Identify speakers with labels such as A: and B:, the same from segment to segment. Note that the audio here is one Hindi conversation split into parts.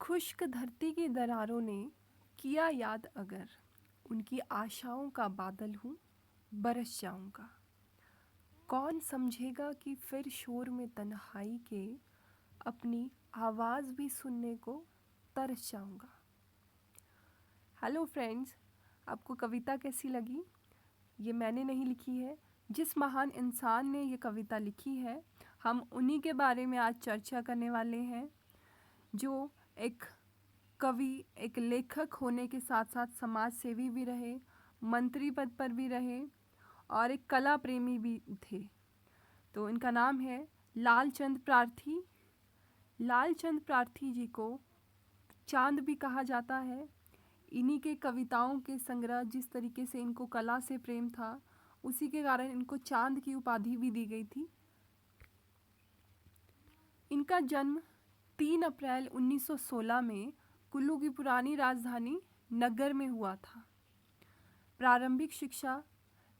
A: खुश्क धरती की दरारों ने किया याद अगर, उनकी आशाओं का बादल हूँ, बरस जाऊँगा। कौन समझेगा कि फिर शोर में तन्हाई के अपनी आवाज़ भी सुनने को तरस जाऊँगा। हेलो फ्रेंड्स, आपको कविता कैसी लगी? ये मैंने नहीं लिखी है, जिस महान इंसान ने ये कविता लिखी है हम उन्हीं के बारे में आज चर्चा करने वाले हैं, जो एक कवि, एक लेखक होने के साथ साथ समाज सेवी भी रहे, मंत्री पद पर भी रहे और एक कला प्रेमी भी थे। तो इनका नाम है लालचंद प्रार्थी। लालचंद प्रार्थी जी को चांद भी कहा जाता है। इन्हीं के कविताओं के संग्रह, जिस तरीके से इनको कला से प्रेम था, उसी के कारण इनको चांद की उपाधि भी दी गई थी। इनका जन्म 3 अप्रैल 1916 में कुल्लू की पुरानी राजधानी नगर में हुआ था। प्रारंभिक शिक्षा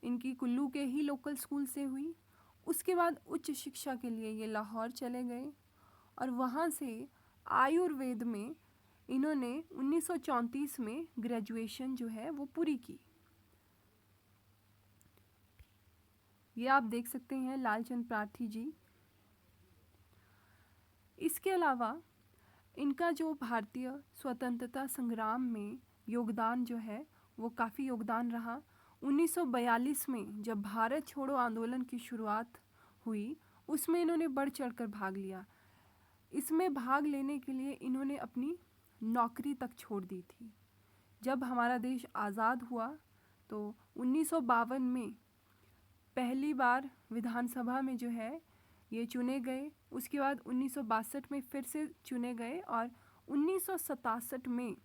A: इनकी कुल्लू के ही लोकल स्कूल से हुई। उसके बाद उच्च शिक्षा के लिए ये लाहौर चले गए और वहाँ से आयुर्वेद में इन्होंने 1934 में ग्रेजुएशन जो है वो पूरी की। ये आप देख सकते हैं लालचंद प्रार्थी जी। इसके अलावा इनका जो भारतीय स्वतंत्रता संग्राम में योगदान जो है वो काफ़ी योगदान रहा। 1942 में जब भारत छोड़ो आंदोलन की शुरुआत हुई, उसमें इन्होंने बढ़ चढ़कर भाग लिया। इसमें भाग लेने के लिए इन्होंने अपनी नौकरी तक छोड़ दी थी। जब हमारा देश आज़ाद हुआ तो 1952 में पहली बार विधानसभा में जो है ये चुने गए। उसके बाद 1962 में फिर से चुने गए और 1967 में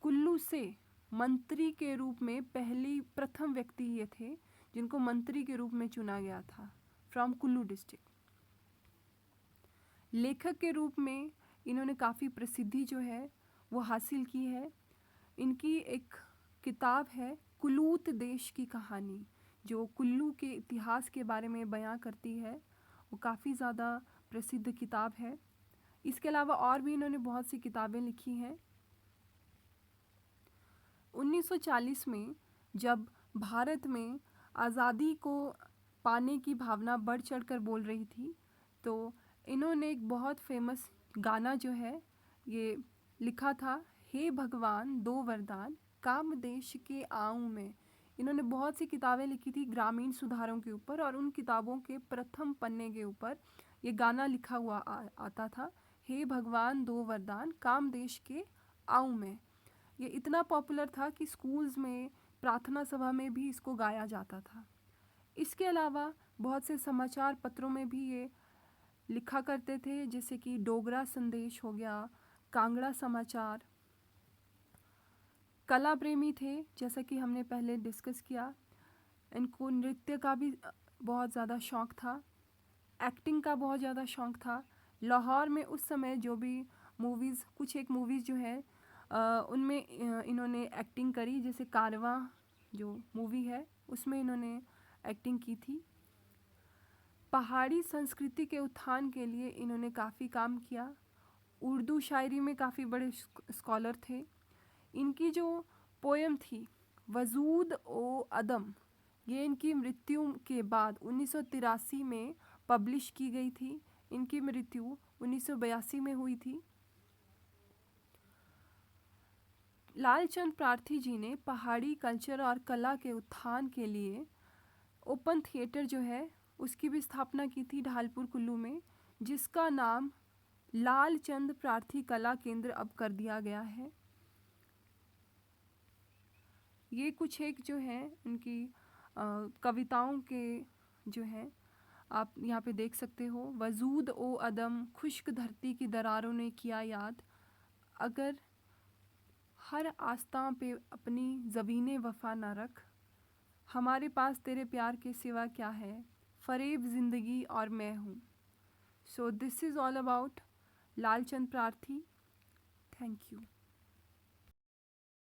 A: कुल्लू से मंत्री के रूप में प्रथम व्यक्ति ये थे जिनको मंत्री के रूप में चुना गया था, फ्रॉम कुल्लू डिस्ट्रिक्ट। लेखक के रूप में इन्होंने काफ़ी प्रसिद्धि जो है वो हासिल की है। इनकी एक किताब है कुलूत देश की कहानी, जो कुल्लू के इतिहास के बारे में बयां करती है। वो काफ़ी ज़्यादा प्रसिद्ध किताब है। इसके अलावा और भी इन्होंने बहुत सी किताबें लिखी हैं। 1940 में जब भारत में आज़ादी को पाने की भावना बढ़ चढ़कर बोल रही थी, तो इन्होंने एक बहुत फेमस गाना जो है ये लिखा था, हे भगवान दो वरदान काम देश के आऊँ में। इन्होंने बहुत सी किताबें लिखी थी ग्रामीण सुधारों के ऊपर और उन किताबों के प्रथम पन्ने के ऊपर ये गाना लिखा हुआ आता था, हे भगवान दो वरदान काम देश के आऊँ में। ये इतना पॉपुलर था कि स्कूल्स में, प्रार्थना सभा में भी इसको गाया जाता था। इसके अलावा बहुत से समाचार पत्रों में भी ये लिखा करते थे, जैसे कि डोगरा संदेश हो गया, कांगड़ा समाचार। कला प्रेमी थे, जैसा कि हमने पहले डिस्कस किया। इनको नृत्य का भी बहुत ज़्यादा शौक़ था, एक्टिंग का बहुत ज़्यादा शौक़ था। लाहौर में उस समय जो भी मूवीज़, कुछ एक मूवीज़ जो है उनमें इन्होंने एक्टिंग करी, जैसे कारवां जो मूवी है उसमें इन्होंने एक्टिंग की थी। पहाड़ी संस्कृति के उत्थान के लिए इन्होंने काफ़ी काम किया। उर्दू शायरी में काफ़ी बड़े स्कॉलर थे। इनकी जो पोएम थी वजूद ओ अदम, ये इनकी मृत्यु के बाद 1983 में पब्लिश की गई थी। इनकी मृत्यु 1982 में हुई थी। लालचंद प्रार्थी जी ने पहाड़ी कल्चर और कला के उत्थान के लिए ओपन थिएटर जो है उसकी भी स्थापना की थी ढालपुर कुल्लू में, जिसका नाम लालचंद प्रार्थी कला केंद्र अब कर दिया गया है। ये कुछ एक जो है उनकी कविताओं के जो है आप यहाँ पे देख सकते हो। वजूद ओ अदम खुश्क धरती की दरारों ने किया याद अगर, हर आस्था पे अपनी ज़बीने वफ़ा ना रख, हमारे पास तेरे प्यार के सिवा क्या है, फ़रेब ज़िंदगी और मैं हूँ। So this is all about Lalchand Prarthi. Thank you.